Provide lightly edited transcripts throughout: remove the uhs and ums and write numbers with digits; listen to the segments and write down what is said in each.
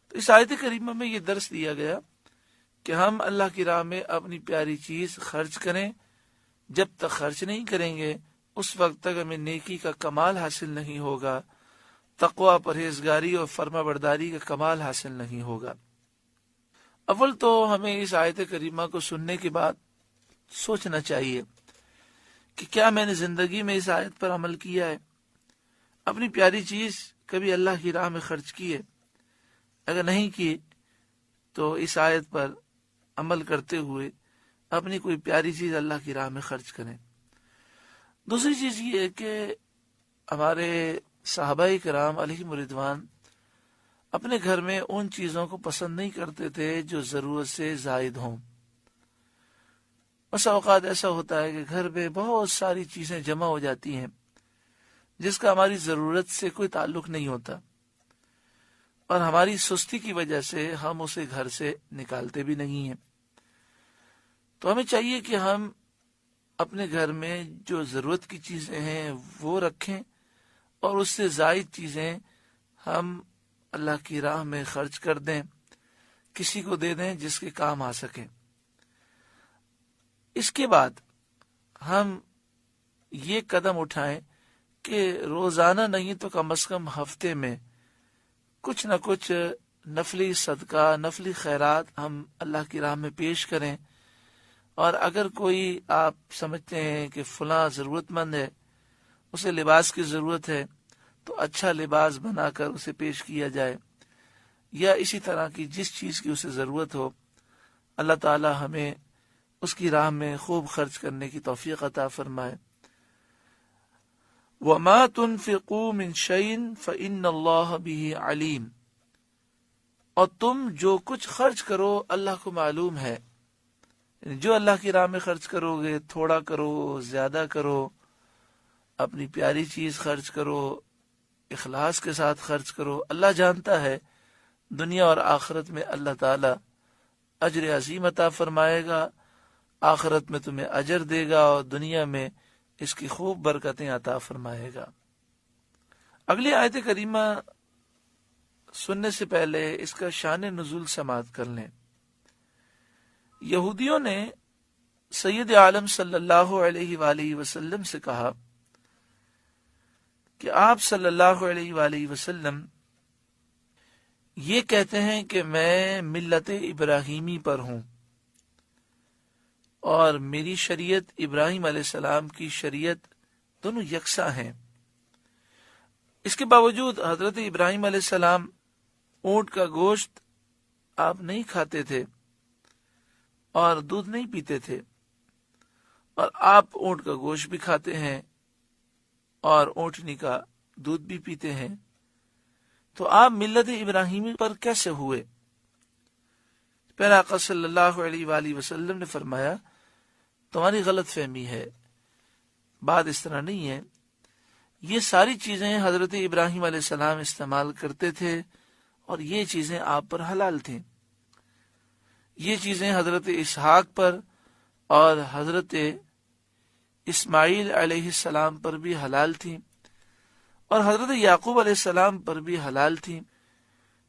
تو اس آیت کریمہ میں یہ درس دیا گیا کہ ہم اللہ کی راہ میں اپنی پیاری چیز خرچ کریں. جب تک خرچ نہیں کریں گے اس وقت تک ہمیں نیکی کا کمال حاصل نہیں ہوگا، تقوی، پرہیزگاری اور فرما برداری کا کمال حاصل نہیں ہوگا. اول تو ہمیں اس آیت کریمہ کو سننے کے بعد سوچنا چاہیے کہ کیا میں نے زندگی میں اس آیت پر عمل کیا ہے؟ اپنی پیاری چیز کبھی اللہ کی راہ میں خرچ کی ہے؟ اگر نہیں کی تو اس آیت پر عمل کرتے ہوئے اپنی کوئی پیاری چیز اللہ کی راہ میں خرچ کریں. دوسری چیز یہ ہے کہ ہمارے صحابہ کرام علیہم رضوان اپنے گھر میں ان چیزوں کو پسند نہیں کرتے تھے جو ضرورت سے زائد ہوں. بس اوقات ایسا ہوتا ہے کہ گھر میں بہت ساری چیزیں جمع ہو جاتی ہیں جس کا ہماری ضرورت سے کوئی تعلق نہیں ہوتا، اور ہماری سستی کی وجہ سے ہم اسے گھر سے نکالتے بھی نہیں ہیں. تو ہمیں چاہیے کہ ہم اپنے گھر میں جو ضرورت کی چیزیں ہیں وہ رکھیں، اور اس سے زائد چیزیں ہم اللہ کی راہ میں خرچ کر دیں، کسی کو دے دیں جس کے کام آ سکیں. اس کے بعد ہم یہ قدم اٹھائیں کہ روزانہ نہیں تو کم از کم ہفتے میں کچھ نہ کچھ نفلی صدقہ، نفلی خیرات ہم اللہ کی راہ میں پیش کریں. اور اگر کوئی آپ سمجھتے ہیں کہ فلاں ضرورت مند ہے، اسے لباس کی ضرورت ہے، تو اچھا لباس بنا کر اسے پیش کیا جائے، یا اسی طرح کی جس چیز کی اسے ضرورت ہو. اللہ تعالی ہمیں اس کی راہ میں خوب خرچ کرنے کی توفیق عطا فرمائے. وَمَا تُنْفِقُوا مِنْ شَيْءٍ فَإِنَّ اللَّهَ بِهِ عَلِيمٌ. اور تم جو کچھ خرچ کرو اللہ کو معلوم ہے. جو اللہ کی راہ میں خرچ کرو گے، تھوڑا کرو، زیادہ کرو، اپنی پیاری چیز خرچ کرو، اخلاص کے ساتھ خرچ کرو، اللہ جانتا ہے. دنیا اور آخرت میں اللہ تعالی اجر عظیم عطا فرمائے گا، آخرت میں تمہیں اجر دے گا اور دنیا میں اس کی خوب برکتیں عطا فرمائے گا. اگلی آیت کریمہ سننے سے پہلے اس کا شان نزول سماعت کر لیں. یہودیوں نے سید عالم صلی اللہ علیہ وآلہ وسلم سے کہا کہ آپ صلی اللہ علیہ وآلہ وسلم یہ کہتے ہیں کہ میں ملت ابراہیمی پر ہوں اور میری شریعت ابراہیم علیہ السلام کی شریعت دونوں یکساں ہیں. اس کے باوجود حضرت ابراہیم علیہ السلام اونٹ کا گوشت آپ نہیں کھاتے تھے اور دودھ نہیں پیتے تھے، اور آپ اونٹ کا گوشت بھی کھاتے ہیں اور اونٹنی کا دودھ بھی پیتے ہیں. تو آپ ملت ابراہیمی پر کیسے ہوئے؟ پھر آقا صلی اللہ علیہ وآلہ وسلم نے فرمایا تمہاری غلط فہمی ہے، بات اس طرح نہیں ہے. یہ ساری چیزیں حضرت ابراہیم علیہ السلام استعمال کرتے تھے اور یہ چیزیں آپ پر حلال تھیں. یہ چیزیں حضرت اسحاق پر اور حضرت اسماعیل علیہ السلام پر بھی حلال تھیں، اور حضرت یعقوب علیہ السلام پر بھی حلال تھیں.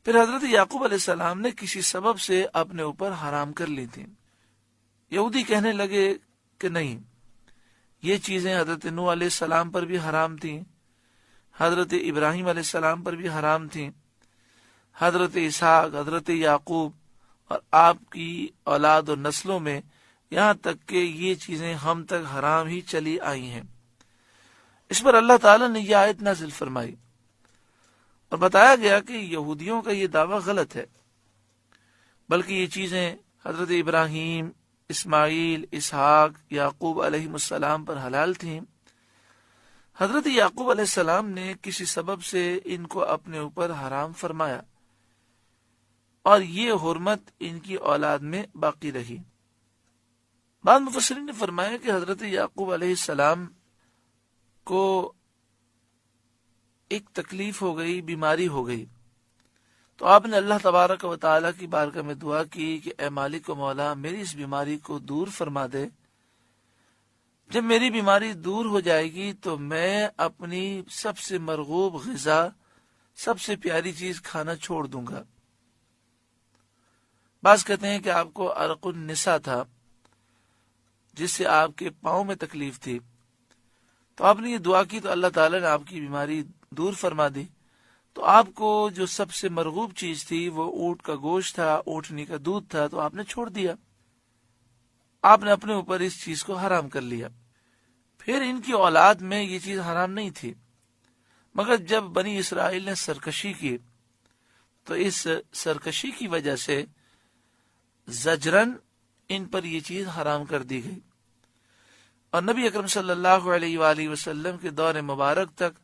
پھر حضرت یعقوب علیہ السلام نے کسی سبب سے اپنے اوپر حرام کر لی تھیں. یہودی کہنے لگے کہ نہیں، یہ چیزیں حضرت نوح علیہ السلام پر بھی حرام تھیں، حضرت ابراہیم علیہ السلام پر بھی حرام تھیں، حضرت اسحاق، حضرت یعقوب اور آپ کی اولاد و نسلوں میں، یہاں تک کہ یہ چیزیں ہم تک حرام ہی چلی آئی ہیں. اس پر اللہ تعالیٰ نے یہ آیت نازل فرمائی اور بتایا گیا کہ یہودیوں کا یہ دعویٰ غلط ہے، بلکہ یہ چیزیں حضرت ابراہیم، اسماعیل، اسحاق، یعقوب علیہ السلام پر حلال تھیں. حضرت یعقوب علیہ السلام نے کسی سبب سے ان کو اپنے اوپر حرام فرمایا اور یہ حرمت ان کی اولاد میں باقی رہی. بعض مفسرین نے فرمایا کہ حضرت یعقوب علیہ السلام کو ایک تکلیف ہو گئی، بیماری ہو گئی، تو آپ نے اللہ تبارک و تعالی کی بارگاہ میں دعا کی کہ اے مالک و مولا میری اس بیماری کو دور فرما دے. جب میری بیماری دور ہو جائے گی تو میں اپنی سب سے مرغوب غذا، سب سے پیاری چیز کھانا چھوڑ دوں گا. بعض کہتے ہیں کہ آپ کو عرق النساء تھا، جس سے آپ کے پاؤں میں تکلیف تھی، تو آپ نے یہ دعا کی تو اللہ تعالیٰ نے آپ کی بیماری دور فرما دی۔ تو آپ کو جو سب سے مرغوب چیز تھی وہ اونٹ کا گوشت تھا، اونٹنی کا دودھ تھا، تو آپ نے چھوڑ دیا، آپ نے اپنے اوپر اس چیز کو حرام کر لیا۔ پھر ان کی اولاد میں یہ چیز حرام نہیں تھی، مگر جب بنی اسرائیل نے سرکشی کی تو اس سرکشی کی وجہ سے زجرن ان پر یہ چیز حرام کر دی گئی، اور نبی اکرم صلی اللہ علیہ وآلہ وسلم کے دور مبارک تک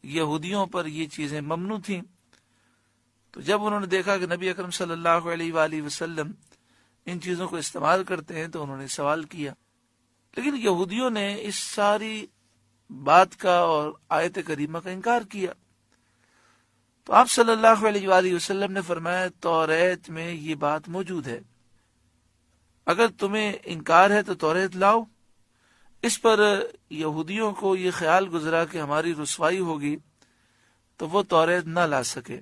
یہودیوں پر یہ چیزیں ممنوع تھیں۔ تو جب انہوں نے دیکھا کہ نبی اکرم صلی اللہ علیہ وآلہ وسلم ان چیزوں کو استعمال کرتے ہیں تو انہوں نے سوال کیا، لیکن یہودیوں نے اس ساری بات کا اور آیت کریمہ کا انکار کیا۔ تو آپ صلی اللہ علیہ وآلہ وسلم نے فرمایا توریت میں یہ بات موجود ہے، اگر تمہیں انکار ہے تو توریت لاؤ۔ اس پر یہودیوں کو یہ خیال گزرا کہ ہماری رسوائی ہوگی، تو وہ توریت نہ لا سکے،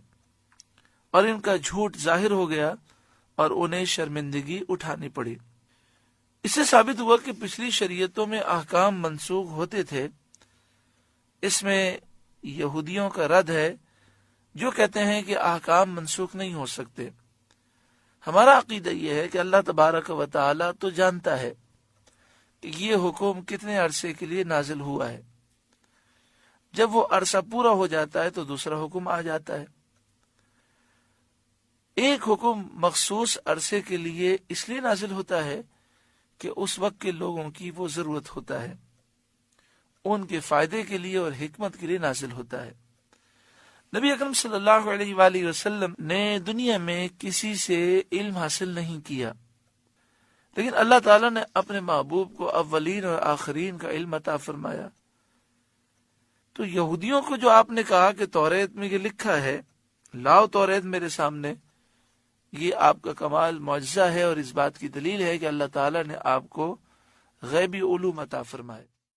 اور ان کا جھوٹ ظاہر ہو گیا اور انہیں شرمندگی اٹھانی پڑی۔ اس سے ثابت ہوا کہ پچھلی شریعتوں میں احکام منسوخ ہوتے تھے۔ اس میں یہودیوں کا رد ہے جو کہتے ہیں کہ احکام منسوخ نہیں ہو سکتے۔ ہمارا عقیدہ یہ ہے کہ اللہ تبارک و تعالی تو جانتا ہے کہ یہ حکم کتنے عرصے کے لیے نازل ہوا ہے، جب وہ عرصہ پورا ہو جاتا ہے تو دوسرا حکم آ جاتا ہے۔ ایک حکم مخصوص عرصے کے لیے اس لیے نازل ہوتا ہے کہ اس وقت کے لوگوں کی وہ ضرورت ہوتا ہے، ان کے فائدے کے لیے اور حکمت کے لیے نازل ہوتا ہے۔ نبی اکرم صلی اللہ علیہ وآلہ وسلم نے دنیا میں کسی سے علم حاصل نہیں کیا، لیکن اللہ تعالیٰ نے اپنے محبوب کو اولین اور آخرین کا علم عطا فرمایا۔ تو یہودیوں کو جو آپ نے کہا کہ توریت میں یہ لکھا ہے، لاؤ توریت میرے سامنے، یہ آپ کا کمال معجزہ ہے، اور اس بات کی دلیل ہے کہ اللہ تعالیٰ نے آپ کو غیبی علوم عطا فرمائے۔